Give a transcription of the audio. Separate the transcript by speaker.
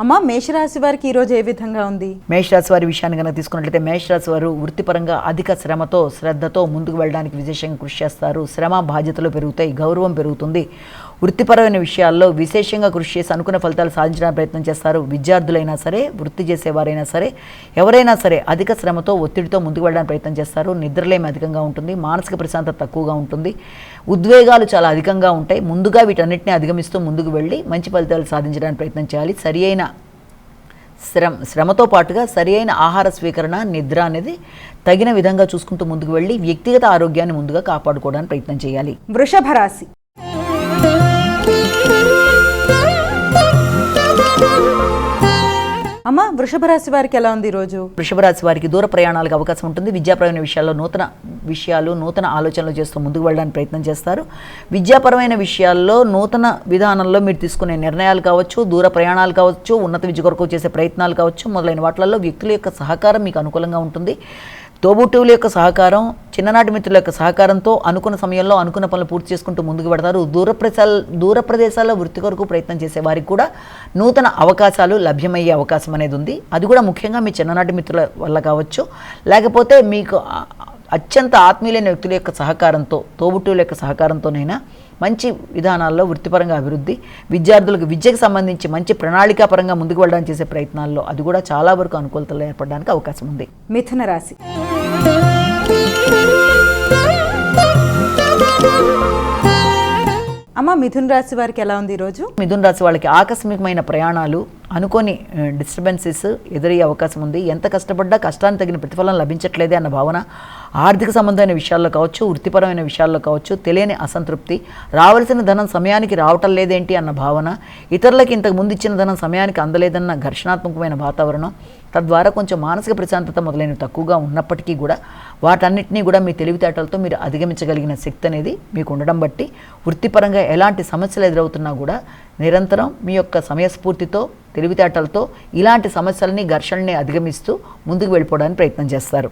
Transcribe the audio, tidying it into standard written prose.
Speaker 1: అమ్మ, మేషరాశి వారికి ఈరోజు ఏ విధంగా ఉంది?
Speaker 2: మేషరాశి వారి విషయాన్ని కనుక తీసుకున్నట్లయితే మేషరాశి వారు వృత్తిపరంగా అధిక శ్రమతో శ్రద్ధతో ముందుకు వెళ్ళడానికి విశేషంగా కృషి చేస్తారు. శ్రమ బాధ్యతలు పెరుగుతాయి, గౌరవం పెరుగుతుంది. వృత్తిపరమైన విషయాల్లో విశేషంగా కృషి చేసి అనుకున్న ఫలితాలు సాధించడానికి ప్రయత్నం చేస్తారు. విద్యార్థులైనా సరే, వృత్తి చేసేవారైనా సరే, ఎవరైనా సరే అధిక శ్రమతో ఒత్తిడితో ముందుకు వెళ్ళడానికి ప్రయత్నం చేస్తారు. నిద్రలేమి అధికంగా ఉంటుంది, మానసిక ప్రశాంతత తక్కువగా ఉంటుంది, ఉద్వేగాలు చాలా అధికంగా ఉంటాయి. ముందుగా వీటన్నిటిని అధిగమిస్తూ ముందుకు వెళ్ళి మంచి ఫలితాలు సాధించడానికి ప్రయత్నం చేయాలి. సరి అయిన శ్రమతో పాటుగా సరి అయిన ఆహార స్వీకరణ, నిద్ర అనేది తగిన విధంగా చూసుకుంటూ ముందుకు వెళ్ళి వ్యక్తిగత ఆరోగ్యాన్ని ముందుగా కాపాడుకోవడానికి ప్రయత్నం చేయాలి.
Speaker 1: వృషభ రాశి. అమ్మ, వృషభ రాశి వారికి ఎలా ఉంది ఈరోజు?
Speaker 2: వృషభ రాశి వారికి దూర ప్రయాణాలకు అవకాశం ఉంటుంది. విద్యాపరమైన విషయాల్లో నూతన ఆలోచనలు చేస్తూ ముందుకు వెళ్ళడానికి ప్రయత్నం చేస్తారు. విద్యాపరమైన విషయాల్లో నూతన విధానంలో మీరు తీసుకునే నిర్ణయాలు కావచ్చు, దూర ప్రయాణాలు కావచ్చు, ఉన్నత విద్య కొరకు చేసే ప్రయత్నాలు కావచ్చు, మొదలైన వాటిల్లో వ్యక్తుల యొక్క సహకారం మీకు అనుకూలంగా ఉంటుంది. తోబుట్టువుల యొక్క సహకారం, చిన్ననాటి మిత్రుల యొక్క సహకారంతో అనుకున్న సమయంలో అనుకున్న పనులు పూర్తి చేసుకుంటూ ముందుకు పెడతారు. దూర ప్రదేశాల్లో వృత్తి కొరకు ప్రయత్నం చేసే వారికి కూడా నూతన అవకాశాలు లభ్యమయ్యే అవకాశం అనేది ఉంది. అది కూడా ముఖ్యంగా మీ చిన్ననాటి మిత్రుల వల్ల కావచ్చు, లేకపోతే మీకు అత్యంత ఆత్మీయులైన వ్యక్తుల యొక్క సహకారంతో, తోబుట్టువుల యొక్క సహకారంతోనైనా మంచి విధానాల్లో వృత్తిపరంగా అభివృద్ధి. విద్యార్థులకు విద్యకు సంబంధించి మంచి ప్రణాళికాపరంగా ముందుకు వెళ్ళడానికి చేసే ప్రయత్నాల్లో అది కూడా చాలా వరకు అనుకూలతలు ఏర్పడడానికి అవకాశం ఉంది.
Speaker 1: మిథున రాశి. అమ్మ, మిథున రాశి వారికి ఎలా ఉంది ఈరోజు?
Speaker 2: మిథున రాశి వాళ్ళకి ఆకస్మికమైన ప్రయాణాలు, అనుకోని డిస్టర్బెన్సెస్ ఎదురయ్యే అవకాశం ఉంది. ఎంత కష్టపడ్డా కష్టానికి తగిన ప్రతిఫలం లభించట్లేదే అన్న భావన, ఆర్థిక సంబంధమైన విషయాల్లో కావచ్చు, వృత్తిపరమైన విషయాల్లో కావచ్చు తెలియని అసంతృప్తి, రావాల్సిన ధనం సమయానికి రావటం లేదేంటి అన్న భావన, ఇతరులకి ఇంతకు ముందు ఇచ్చిన ధనం సమయానికి అందలేదన్న ఘర్షణాత్మకమైన వాతావరణం, తద్వారా కొంచెం మానసిక ప్రశాంతత మొదలైనవి తక్కువగా ఉన్నప్పటికీ కూడా వాటన్నిటినీ కూడా మీ తెలివితేటలతో మీరు అధిగమించగలిగిన శక్తి అనేది మీకు ఉండడం బట్టి వృత్తిపరంగా ఎలాంటి సమస్యలు ఎదురవుతున్నా కూడా నిరంతరం మీ యొక్క సమయస్ఫూర్తితో, తెలివితేటలతో ఇలాంటి సమస్యలని, ఘర్షణని అధిగమిస్తూ ముందుకు వెళ్ళిపోవడానికి ప్రయత్నం చేస్తారు.